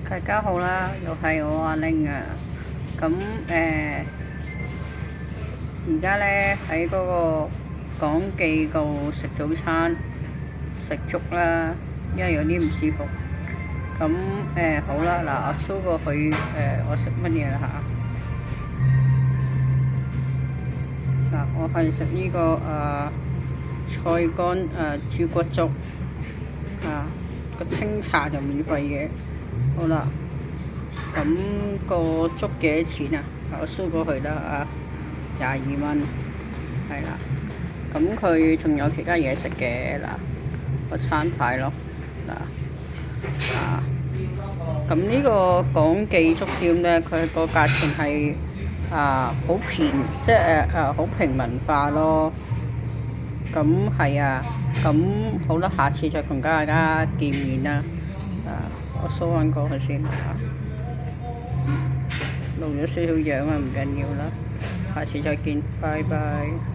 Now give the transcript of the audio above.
大家好啦，又係我阿玲啊。咁而家呢，喺嗰個港記度食早餐，食粥啦，因為有啲唔舒服。咁好啦，嗱我 show 過去我食乜嘢啦嗱，我係食呢個菜乾豬骨粥個清茶就免費嘅。好啦，咁個粥幾多錢啊？我 show 過去啦22蚊，係啦。咁佢仲有其他嘢食嘅嗱，個餐牌咯咁呢個港記粥店呢，佢個價錢係好便宜，即係好平民化咯。咁係咁好啦，下次再同大家見面啦。我掃翻過去先露咗少少樣唔緊要啦，下次再見，拜拜。